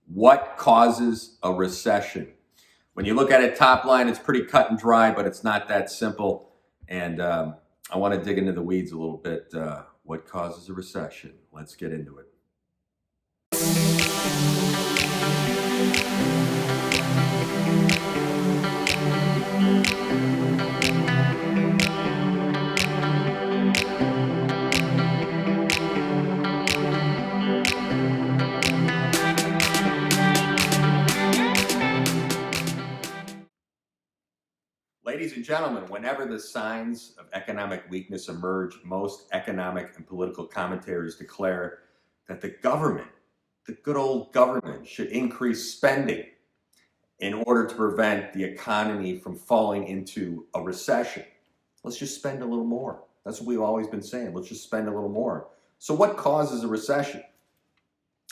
What causes a recession? When you look at it top line, it's pretty cut and dry, but it's not that simple. And I want to dig into the weeds a little bit. What causes a recession? Let's get into it. Ladies and gentlemen, whenever the signs of economic weakness emerge, most economic and political commentators declare that the government, the good old government, should increase spending in order to prevent the economy from falling into a recession. Let's just spend a little more. That's what we've always been saying. Let's just spend a little more. So what causes a recession?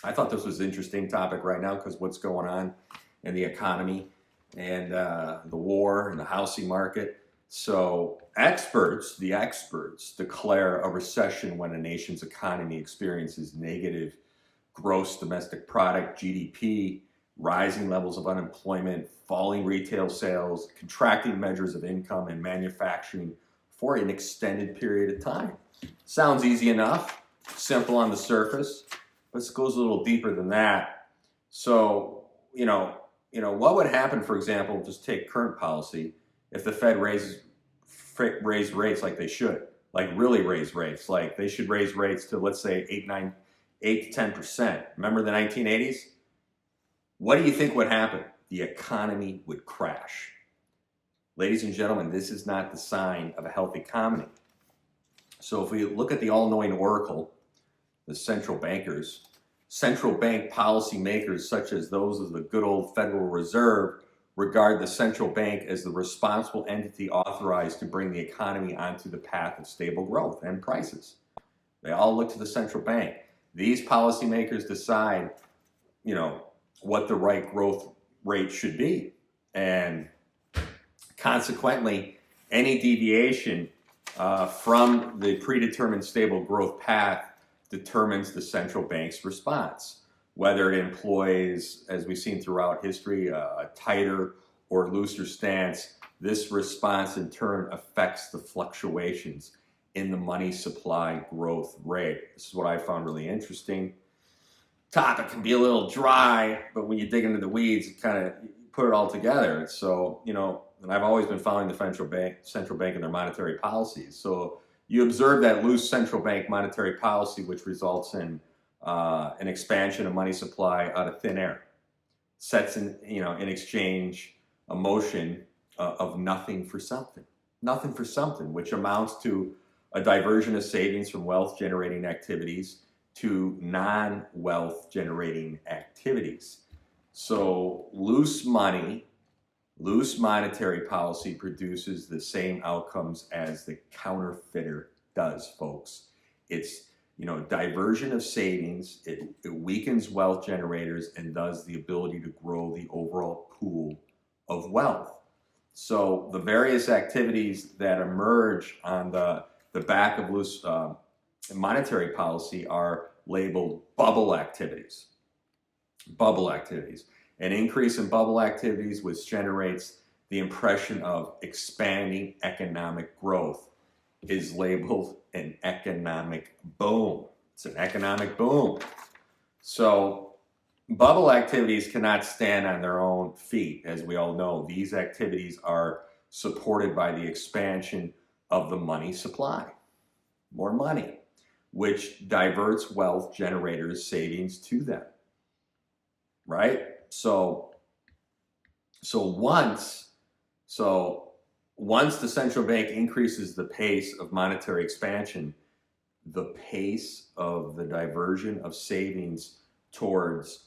I thought this was an interesting topic right now because what's going on in the economy and the war and the housing market. So the experts declare a recession when a nation's economy experiences negative gross domestic product, GDP, rising levels of unemployment, falling retail sales, contracting measures of income and manufacturing for an extended period of time. Sounds easy enough, simple on the surface, but it goes a little deeper than that. So, what would happen, for example, just take current policy, if the Fed raised rates like they should, like really raise rates, like they should raise rates to, let's say, 8 to 10%. Remember the 1980s? What do you think would happen? The economy would crash. Ladies and gentlemen, this is not the sign of a healthy economy. So if we look at the all-knowing oracle, the central bankers, central bank policymakers such as those of the good old Federal Reserve regard the central bank as the responsible entity authorized to bring the economy onto the path of stable growth and prices. They all look to the central bank. These policymakers decide, what the right growth rate should be. And consequently, any deviation from the predetermined stable growth path determines the central bank's response. Whether it employs, as we've seen throughout history, a tighter or looser stance, this response in turn affects the fluctuations in the money supply growth rate. This is what I found really interesting. Topic can be a little dry, but when you dig into the weeds, you kind of put it all together. So, and I've always been following the central bank and their monetary policies. So you observe that loose central bank monetary policy, which results in an expansion of money supply out of thin air, sets in exchange a motion of nothing for something, which amounts to a diversion of savings from wealth generating activities to non-wealth generating activities. So loose monetary policy produces the same outcomes as the counterfeiter does, folks. It's diversion of savings, it weakens wealth generators and thus the ability to grow the overall pool of wealth. So the various activities that emerge on the back of loose monetary policy are labeled bubble activities. An increase in bubble activities, which generates the impression of expanding economic growth, is labeled an economic boom. It's an economic boom. So bubble activities cannot stand on their own feet. As we all know, these activities are supported by the expansion of the money supply. More money, which diverts wealth generators' savings to them. Right? So once the central bank increases the pace of monetary expansion, the pace of the diversion of savings towards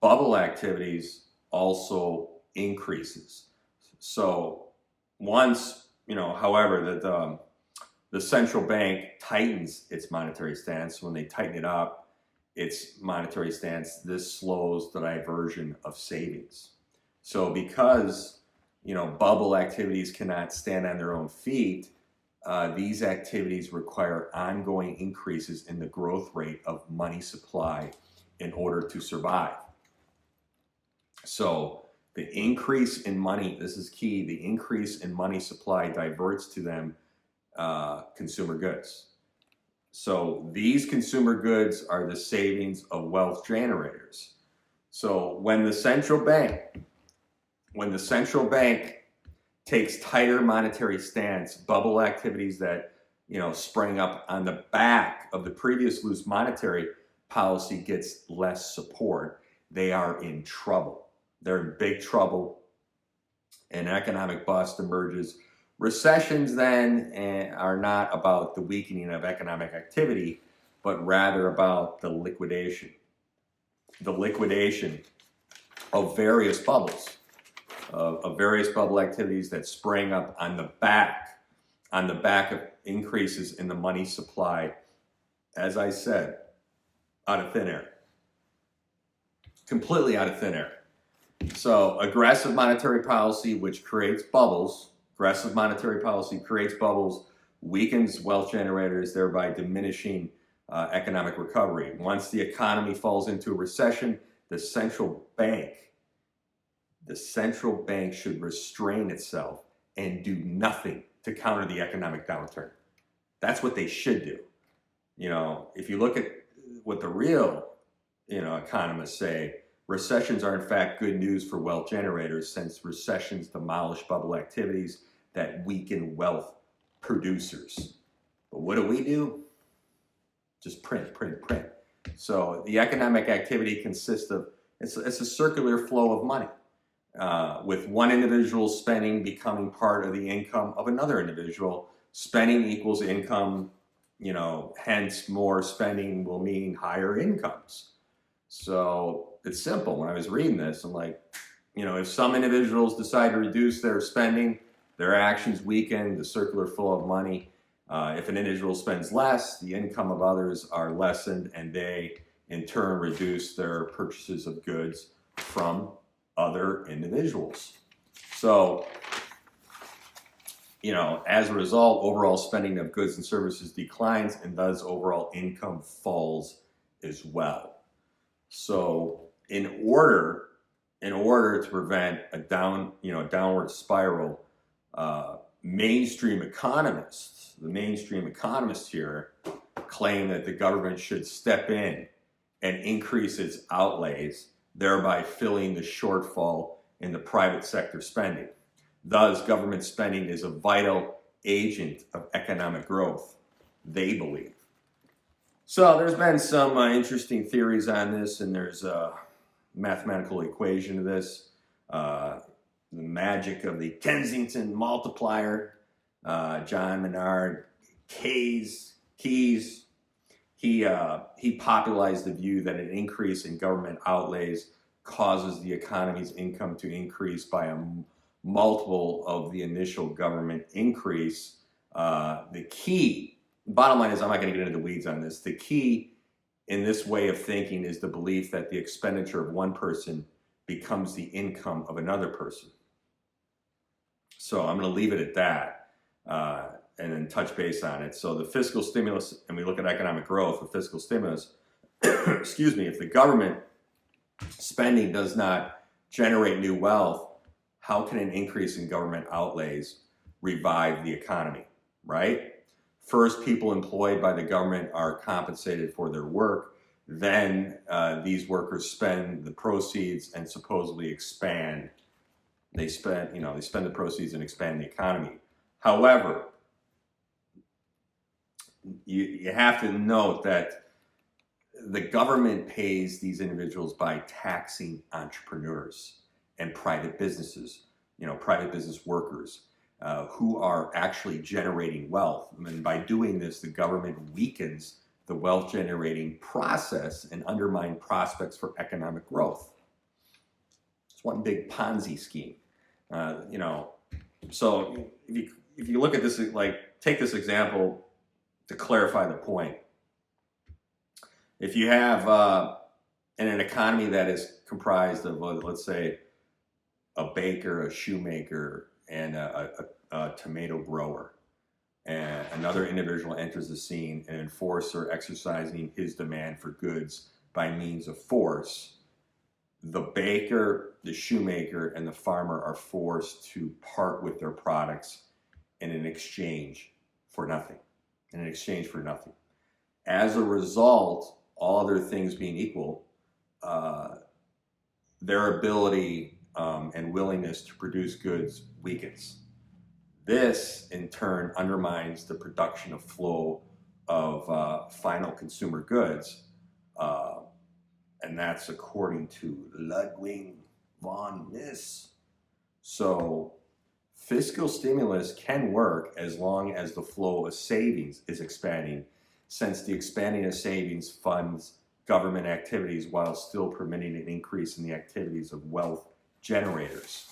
bubble activities also increases. So once, however, that the central bank tightens its monetary stance, when they tighten it up, its monetary stance, this slows the diversion of savings. So because bubble activities cannot stand on their own feet, these activities require ongoing increases in the growth rate of money supply in order to survive. So the increase in money, this is key, the increase in money supply diverts to them consumer goods. So these consumer goods are the savings of wealth generators. So when the central bank takes tighter monetary stance, bubble activities that sprang up on the back of the previous loose monetary policy gets less support, they are in trouble. They're in big trouble. An economic bust emerges. Recessions then are not about the weakening of economic activity, but rather about the liquidation of various bubbles, of various bubble activities that sprang up on the back of increases in the money supply, as I said, out of thin air. Completely out of thin air. So aggressive monetary policy, which creates bubbles, weakens wealth generators, thereby diminishing economic recovery. Once the economy falls into a recession, the central bank should restrain itself and do nothing to counter the economic downturn. That's what they should do. If you look at what the real, economists say, recessions are in fact good news for wealth generators, since recessions demolish bubble activities that weaken wealth producers. But what do? Just print. So the economic activity consists of, it's a circular flow of money, with one individual's spending becoming part of the income of another individual. Spending equals income, hence more spending will mean higher incomes. So it's simple. When I was reading this, I'm like, if some individuals decide to reduce their spending, their actions weaken the circular flow of money. If an individual spends less, the income of others are lessened, and they in turn reduce their purchases of goods from other individuals. So, as a result, overall spending of goods and services declines, and thus overall income falls as well. So in order to prevent a downward spiral, the mainstream economists here claim that the government should step in and increase its outlays, thereby filling the shortfall in the private sector spending. Thus, government spending is a vital agent of economic growth, they believe. So there's been some interesting theories on this, and there's a mathematical equation to this. The magic of the Kensington multiplier. John Maynard Keynes, he popularized the view that an increase in government outlays causes the economy's income to increase by a multiple of the initial government increase. The key, bottom line is, I'm not going to get into the weeds on this. The key in this way of thinking is the belief that the expenditure of one person becomes the income of another person. So I'm going to leave it at that and then touch base on it. So the fiscal stimulus, and we look at economic growth, the fiscal stimulus, if the government spending does not generate new wealth, how can an increase in government outlays revive the economy, right? First, people employed by the government are compensated for their work. Then these workers spend the proceeds and supposedly expand. They spend the proceeds and expand the economy. However, you have to note that the government pays these individuals by taxing entrepreneurs and private businesses, private business workers who are actually generating wealth. And by doing this, the government weakens the wealth generating process and undermine prospects for economic growth. It's one big Ponzi scheme. So if you look at this, take this example to clarify the point. If you have in an economy that is comprised of, let's say, a baker, a shoemaker, and a tomato grower, and another individual enters the scene, an enforcer exercising his demand for goods by means of force, the baker, the shoemaker, and the farmer are forced to part with their products in an exchange for nothing. In an exchange for nothing. As a result, all other things being equal, their ability and willingness to produce goods weakens. This, in turn, undermines the production of flow of final consumer goods, and that's according to Ludwig von Mises. So, fiscal stimulus can work as long as the flow of savings is expanding, since the expanding of savings funds government activities while still permitting an increase in the activities of wealth generators.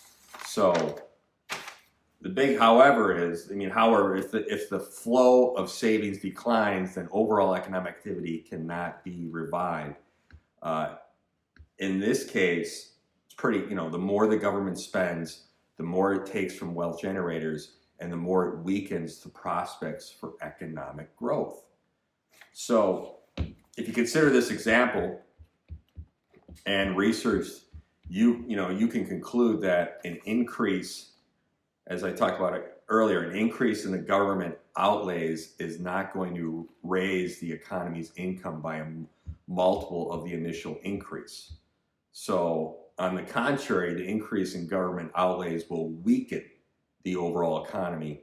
So the big however is, however, if the flow of savings declines, then overall economic activity cannot be revived. In this case, it's pretty, the more the government spends, the more it takes from wealth generators, and the more it weakens the prospects for economic growth. So if you consider this example and research, you can conclude that an increase, as I talked about it earlier, an increase in the government outlays is not going to raise the economy's income by a multiple of the initial increase. So on the contrary, the increase in government outlays will weaken the overall economy,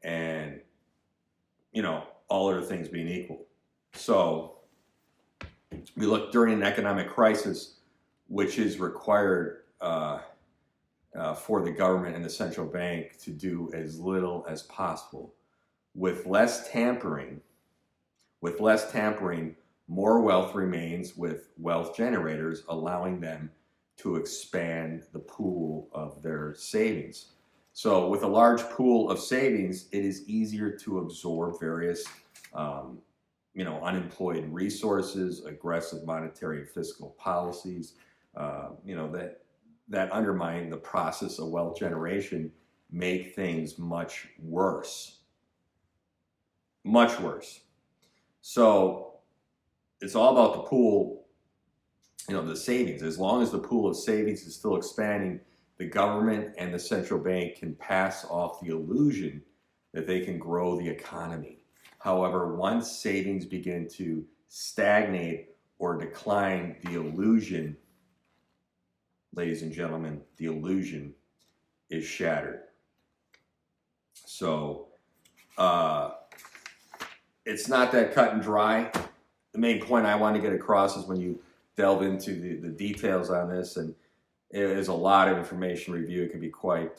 and all other things being equal. So we look during an economic crisis, which is required for the government and the central bank to do as little as possible. With less tampering, more wealth remains with wealth generators, allowing them to expand the pool of their savings. So with a large pool of savings, it is easier to absorb various unemployed resources, aggressive monetary and fiscal policies, that undermine the process of wealth generation, make things much worse. Much worse. So it's all about the pool, the savings. As long as the pool of savings is still expanding, the government and the central bank can pass off the illusion that they can grow the economy. However, once savings begin to stagnate or decline, the illusion, ladies and gentlemen, the illusion is shattered. So it's not that cut and dry. The main point I want to get across is when you delve into the details on this, and it is a lot of information review. It can be quite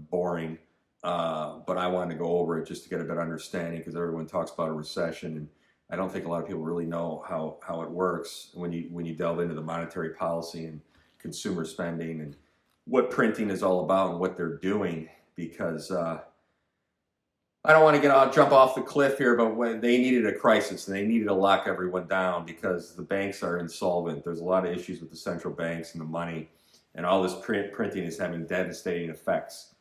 boring. But I wanted to go over it just to get a better understanding, because everyone talks about a recession, and I don't think a lot of people really know how it works when you delve into the monetary policy and consumer spending and what printing is all about and what they're doing. Because I don't want to jump off the cliff here, but when they needed a crisis and they needed to lock everyone down because the banks are insolvent. There's a lot of issues with the central banks and the money, and all this printing is having devastating effects.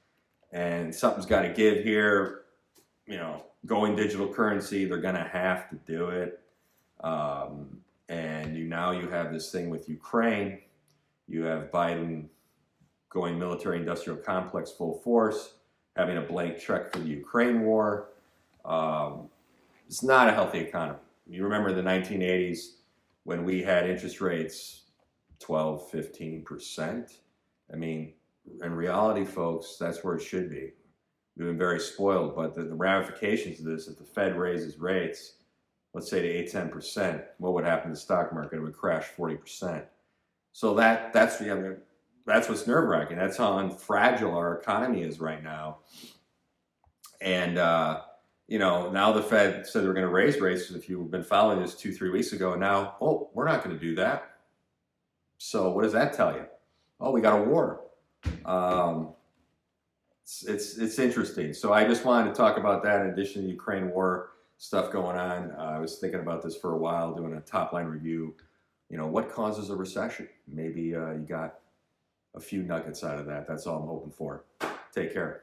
And something's got to give here. Going digital currency, they're going to have to do it. And now you have this thing with Ukraine. You have Biden going military-industrial complex full force, having a blank check for the Ukraine war. It's not a healthy economy. You remember the 1980s when we had interest rates 12, 15%. In reality, folks, that's where it should be. We've been very spoiled, but the ramifications of this, if the Fed raises rates, let's say to 8-10%, what would happen to the stock market? It would crash 40%. So that's what's nerve-wracking. That's how fragile our economy is right now. And now the Fed said they're going to raise rates. If you've been following this 2-3 weeks ago, and now, we're not going to do that. So what does that tell you? We got a war. It's interesting. So I just wanted to talk about that in addition to the Ukraine war stuff going on. I was thinking about this for a while, doing a top-line review. What causes a recession? Maybe you got a few nuggets out of that. That's all I'm hoping for. Take care.